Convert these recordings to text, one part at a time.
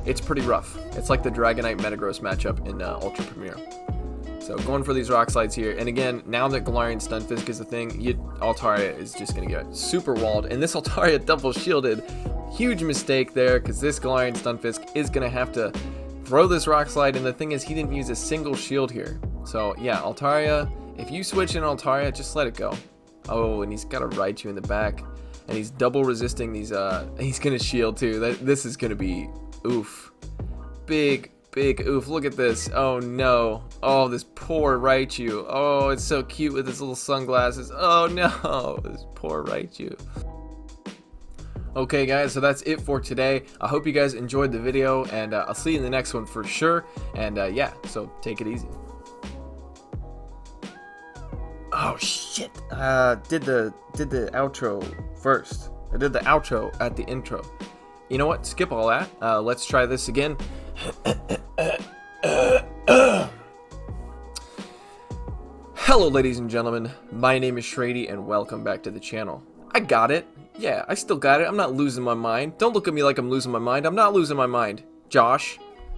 it's pretty rough. It's like the Dragonite Metagross matchup in Ultra Premier. So going for these rock slides here, and again, now that Galarian Stunfisk is a thing, Altaria is just going to get super walled, and this Altaria double shielded. Huge mistake there, because this Galarian Stunfisk is going to have to throw this rock slide, and the thing is, he didn't use a single shield here. So yeah, Altaria, if you switch in Altaria, just let it go. Oh, and he's got a Raichu in the back, and he's double resisting these, he's going to shield too. This is going to be, oof. Big oof. Look at this. Oh no. Oh, this poor Raichu. Oh, it's so cute with his little sunglasses. Oh no, this poor Raichu. Okay guys, so that's it for today. I hope you guys enjoyed the video, and I'll see you in the next one for sure. And yeah, so take it easy. Oh shit. Did the outro first. I did the outro at the intro. You know what? Skip all that. Let's try this again. Hello ladies and gentlemen, my name is shraydee and welcome back to the channel. I got it. Yeah, I still got it. I'm not losing my mind. Don't look at me like I'm losing my mind. I'm not losing my mind. Josh,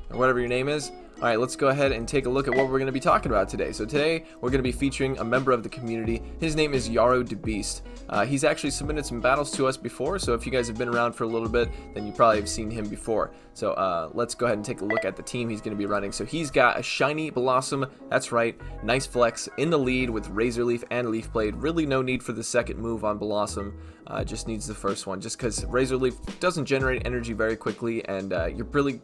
or whatever your name is. Alright, let's go ahead and take a look at what we're going to be talking about today. So today, we're going to be featuring a member of the community. His name is YaruDaBeast. He's actually submitted some battles to us before, so if you guys have been around for a little bit, then you probably have seen him before. So let's go ahead and take a look at the team he's going to be running. So he's got a shiny Bellossom, that's right, nice flex, in the lead with Razor Leaf and Leaf Blade. Really no need for the second move on Bellossom, just needs the first one, just because Razor Leaf doesn't generate energy very quickly, and you're pretty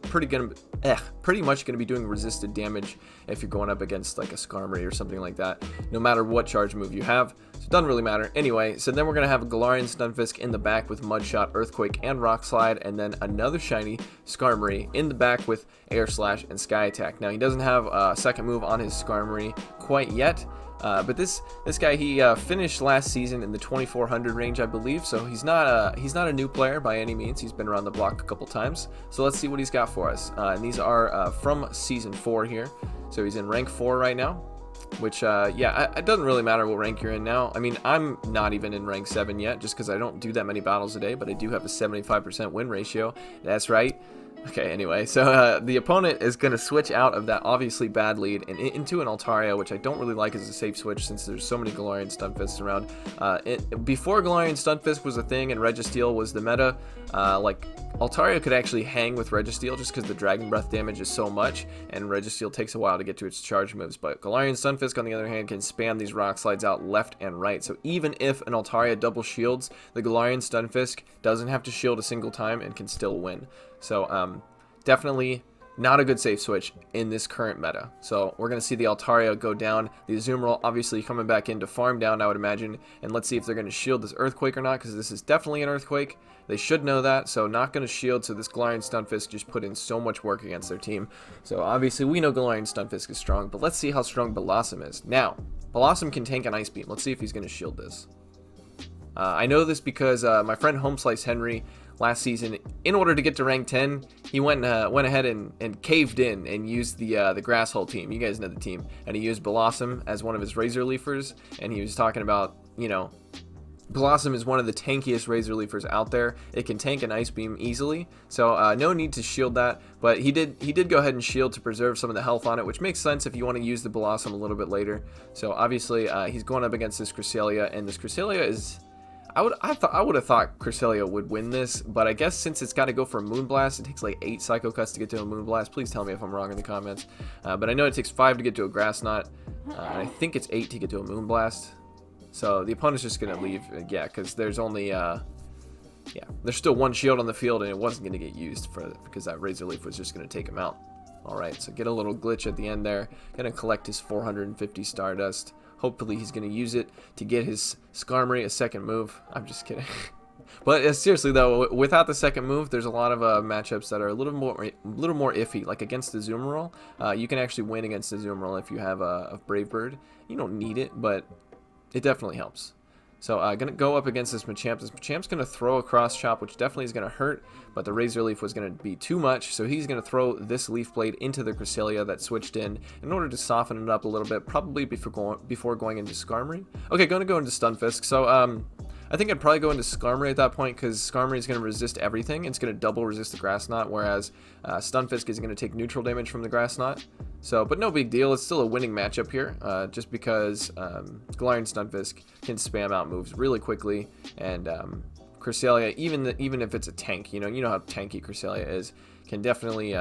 much going to be doing resisted damage if you're going up against like a Skarmory or something like that, no matter what charge move you have. So it doesn't really matter. Anyway, so then we're going to have a Galarian Stunfisk in the back with Mud Shot, Earthquake, and Rock Slide, and then another shiny Skarmory in the back with Air Slash and Sky Attack. Now he doesn't have a second move on his Skarmory quite yet, but this guy, he finished last season in the 2400 range, I believe. So he's not a new player by any means. He's been around the block a couple times. So let's see what he's got for us. And these are from season 4 here. So he's in rank 4 right now, which yeah, it doesn't really matter what rank you're in now. I mean, I'm not even in rank 7 yet, just because I don't do that many battles a day, but I do have a 75% win ratio. That's right. Okay, anyway, so the opponent is going to switch out of that obviously bad lead and into an Altaria, which I don't really like as a safe switch since there's so many Galarian Stunfisks around. Before Galarian Stunfisk was a thing and Registeel was the meta, like Altaria could actually hang with Registeel just because the Dragon Breath damage is so much, and Registeel takes a while to get to its charge moves. But Galarian Stunfisk, on the other hand, can spam these rock slides out left and right. So even if an Altaria double shields, the Galarian Stunfisk doesn't have to shield a single time and can still win. So definitely not a good safe switch in this current meta. So we're going to see the Altaria go down. The Azumarill obviously coming back in to farm down, I would imagine. And let's see if they're going to shield this Earthquake or not, because this is definitely an Earthquake. They should know that, so not going to shield. So this Galarian Stunfisk just put in so much work against their team. So obviously we know Galarian Stunfisk is strong, but let's see how strong Bellossom is. Now, Bellossom can tank an Ice Beam. Let's see if he's going to shield this. I know this because my friend Homeslice Henry last season, in order to get to rank 10, he went ahead and caved in and used the Grass Hole team. You guys know the team. And he used Bellossom as one of his Razor Leafers, and he was talking about, you know, Bellossom is one of the tankiest Razor Leafers out there. It can tank an Ice Beam easily, so no need to shield that. But he did go ahead and shield to preserve some of the health on it, which makes sense if you want to use the Bellossom a little bit later. So obviously he's going up against this Cresselia, and this Cresselia is... I would have thought Cresselia would win this, but I guess since it's got to go for a Moonblast, it takes like 8 Psycho Cuts to get to a Moonblast. Please tell me if I'm wrong in the comments. But I know it takes 5 to get to a Grass Knot, and I think it's 8 to get to a Moonblast. So the opponent's just going to leave, yeah, because there's only, yeah, there's still one shield on the field, and it wasn't going to get used because that Razor Leaf was just going to take him out. Alright, so get a little glitch at the end there. Going to collect his 450 Stardust. Hopefully he's going to use it to get his Skarmory a second move. I'm just kidding. But seriously though, without the second move, there's a lot of matchups that are a little more iffy. Like against the Azumarill, you can actually win against the Azumarill if you have a Brave Bird. You don't need it, but it definitely helps. So going to go up against this Machamp. This Machamp's going to throw a Cross Chop, which definitely is going to hurt, but the Razor Leaf was going to be too much, so he's going to throw this Leaf Blade into the Cresselia that switched in order to soften it up a little bit, probably before going into Skarmory. Okay, going to go into Stunfisk. So I think I'd probably go into Skarmory at that point, because Skarmory is going to resist everything. It's going to double resist the Grass Knot, whereas Stunfisk is going to take neutral damage from the Grass Knot. So, but no big deal. It's still a winning matchup here, just because Galarian Stunfisk can spam out moves really quickly, and Cresselia, even if it's a tank, you know how tanky Cresselia is, can definitely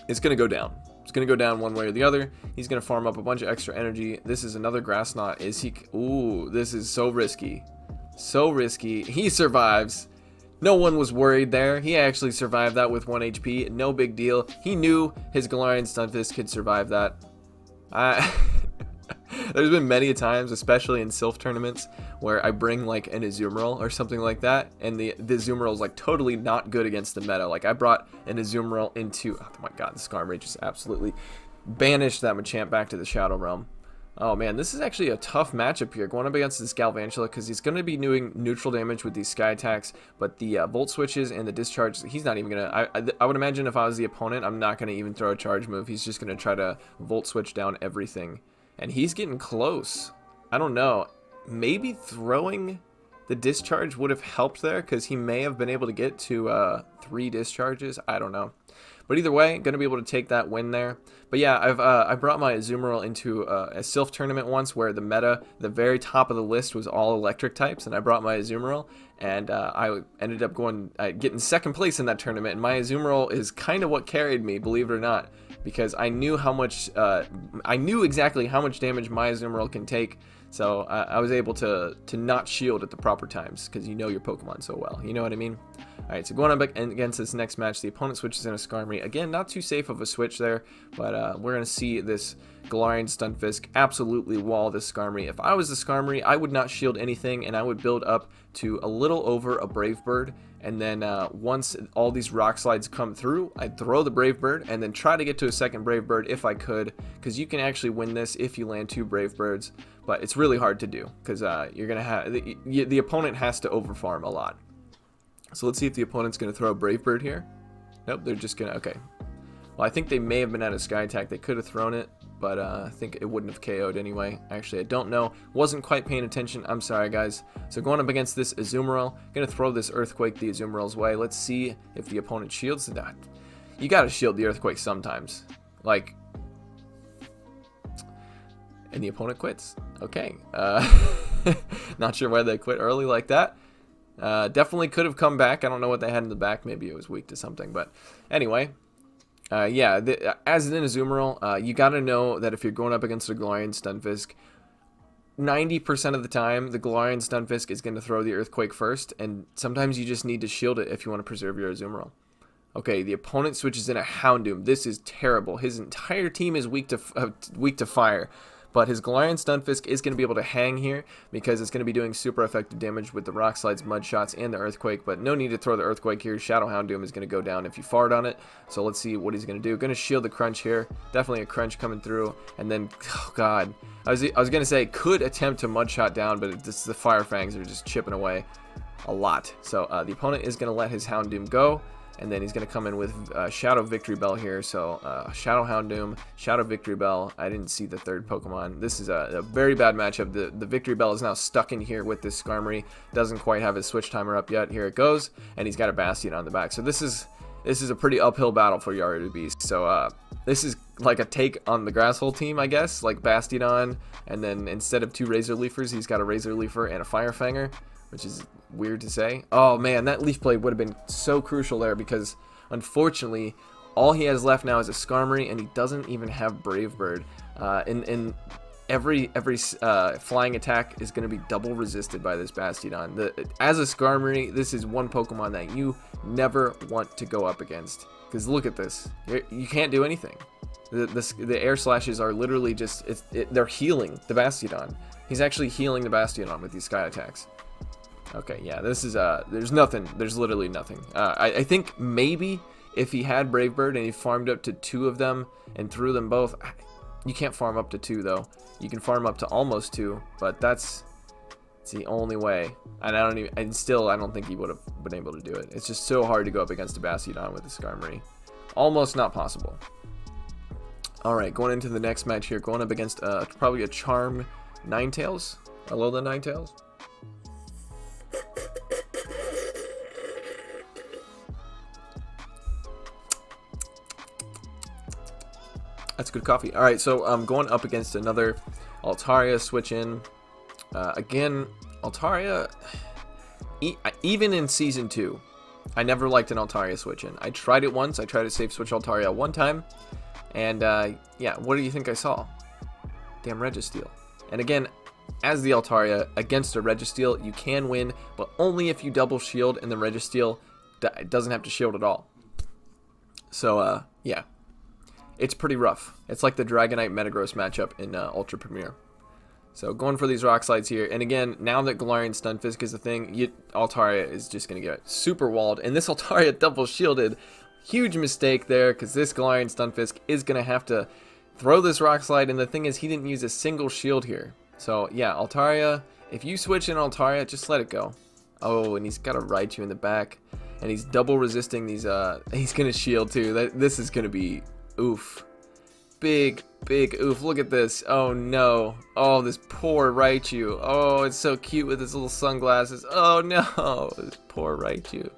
it's going to go down. It's going to go down one way or the other. He's going to farm up a bunch of extra energy. This is another Grass Knot. Is he? Ooh, this is so risky. So risky. He survives. No one was worried there. He actually survived that with 1 HP. No big deal. He knew his Galarian Stunfisk could survive that. There's been many times, especially in Sylph tournaments, where I bring like an Azumarill or something like that, and the Azumarill is like totally not good against the meta. Like I brought an Azumarill into, oh my god, the Skarmory just absolutely banished that Machamp back to the Shadow Realm. Oh man, this is actually a tough matchup here, going up against this Galvantula, because he's going to be doing neutral damage with these Sky attacks, but the Volt Switches and the Discharge, he's not even going to, I would imagine if I was the opponent, I'm not going to even throw a charge move. He's just going to try to Volt Switch down everything. And he's getting close. I don't know. Maybe throwing the Discharge would have helped there, because he may have been able to get to 3 discharges. I don't know. But either way, going to be able to take that win there. But yeah, I brought my Azumarill into a Sylph tournament once, where the meta, the very top of the list was all electric types, and I brought my Azumarill, and I ended up getting second place in that tournament. And my Azumarill is kind of what carried me, believe it or not, because I knew exactly how much damage my Azumarill can take. So I was able to not shield at the proper times, because you know your Pokemon so well. You know what I mean? Alright, so going up against this next match, the opponent switches in a Skarmory. Again, not too safe of a switch there, but we're going to see this Galarian Stunfisk absolutely wall this Skarmory. If I was the Skarmory, I would not shield anything, and I would build up to a little over a Brave Bird. And then once all these Rock Slides come through, I'd throw the Brave Bird, and then try to get to a second Brave Bird if I could, because you can actually win this if you land 2 Brave Birds. But it's really hard to do, because you're going to have the opponent has to overfarm a lot. So let's see if the opponent's going to throw a Brave Bird here. Nope, they're just going to, okay. Well, I think they may have been at a Sky Attack. They could have thrown it, but I think it wouldn't have KO'd anyway. Actually, I don't know. Wasn't quite paying attention. I'm sorry, guys. So going up against this Azumarill, going to throw this Earthquake the Azumarill's way. Let's see if the opponent shields that. You got to shield the Earthquake sometimes. Like, and the opponent quits. Okay. Not sure why they quit early like that. Definitely could have come back. I don't know what they had in the back. Maybe it was weak to something. But anyway, yeah, as an Azumarill, you got to know that if you're going up against a Galarian Stunfisk, 90% of the time, the Galarian Stunfisk is going to throw the Earthquake first. And sometimes you just need to shield it if you want to preserve your Azumarill. Okay, the opponent switches in a Houndoom. This is terrible. His entire team is weak to fire. But his Galarian Stunfisk is going to be able to hang here, because it's going to be doing super effective damage with the Rock Slides, Mud Shots, and the Earthquake. But no need to throw the Earthquake here. Shadow Houndoom is going to go down if you fart on it. So let's see what he's going to do. Going to shield the Crunch here. Definitely a Crunch coming through. And then, oh god, I was going to say could attempt to Mud Shot down, but the Fire Fangs are just chipping away a lot. So the opponent is going to let his Houndoom go. And then he's going to come in with Shadow Victory Bell here. So Shadow Houndoom, Shadow Victory Bell. I didn't see the third Pokemon. This is a very bad matchup. The Victory Bell is now stuck in here with this Skarmory. Doesn't quite have his switch timer up yet. Here it goes. And he's got a Bastion on the back. So this is a pretty uphill battle for YaruDaBeast. So this is like a take on the Grass Hole team, I guess. Like Bastion, and then instead of 2 Razor Leafers, he's got a Razor Leafer and a Fire Fanger, which is weird to say. Oh man, that Leaf Blade would have been so crucial there, because unfortunately all he has left now is a Skarmory, and he doesn't even have Brave Bird. And every flying attack is going to be double resisted by this Bastion. As a Skarmory, this is one Pokemon that you never want to go up against, because look at this. You can't do anything. The air slashes are literally just they're healing the Bastion. He's actually healing the Bastion with these Sky attacks. Okay, yeah, this is, there's nothing, there's literally nothing. I think maybe if he had Brave Bird and he farmed up to 2 of them and threw them both, you can't farm up to 2 though. You can farm up to almost 2, but it's the only way. And I don't think he would have been able to do it. It's just so hard to go up against a Bastion with a Skarmory. Almost not possible. Alright, going into the next match here, going up against probably a Charmed Ninetales, a Alolan Ninetales. That's good coffee. All right, so I'm going up against another Altaria switch in. Again, Altaria, even in Season 2, I never liked an Altaria switch in. I tried it once. I tried to save switch Altaria one time. And, yeah, what do you think I saw? Damn Registeel. And again, as the Altaria, against a Registeel, you can win, but only if you double shield and the Registeel doesn't have to shield at all. So, yeah. It's pretty rough. It's like the Dragonite Metagross matchup in Ultra Premier. So going for these Rock Slides here. And again, now that Galarian Stunfisk is a thing, Altaria is just going to get super walled. And this Altaria double shielded. Huge mistake there, because this Galarian Stunfisk is going to have to throw this Rock Slide. And the thing is, he didn't use a single shield here. So yeah, Altaria, if you switch in Altaria, just let it go. Oh, and he's got a Raichu in the back. And he's double resisting these, he's going to shield too. This is going to be oof. Big oof. Look at this. Oh no. Oh, this poor Raichu. Oh, it's so cute with his little sunglasses. Oh no. This poor Raichu.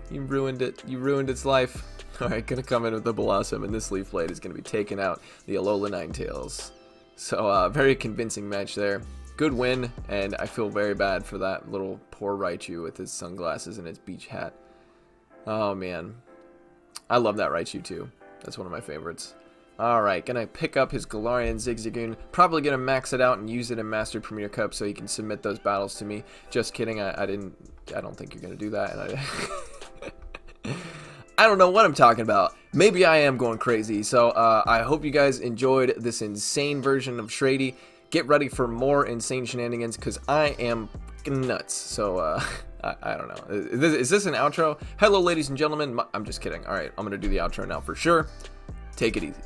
You ruined it. You ruined its life. Alright, gonna come in with the Bellossom, and this Leaf Blade is gonna be taking out the Alola Ninetales. So, very convincing match there. Good win, and I feel very bad for that little poor Raichu with his sunglasses and his beach hat. Oh man. I love that Raichu too. That's one of my favorites. Alright, gonna pick up his Galarian Zigzagoon. Probably gonna max it out and use it in Master Premier Cup so he can submit those battles to me. Just kidding, I don't think you're gonna do that. And I don't know what I'm talking about. Maybe I am going crazy. So I hope you guys enjoyed this insane version of shraydee. Get ready for more insane shenanigans because I am nuts. So I don't know. Is this an outro? Hello, ladies and gentlemen. I'm just kidding. Alright, I'm gonna do the outro now for sure. Take it easy.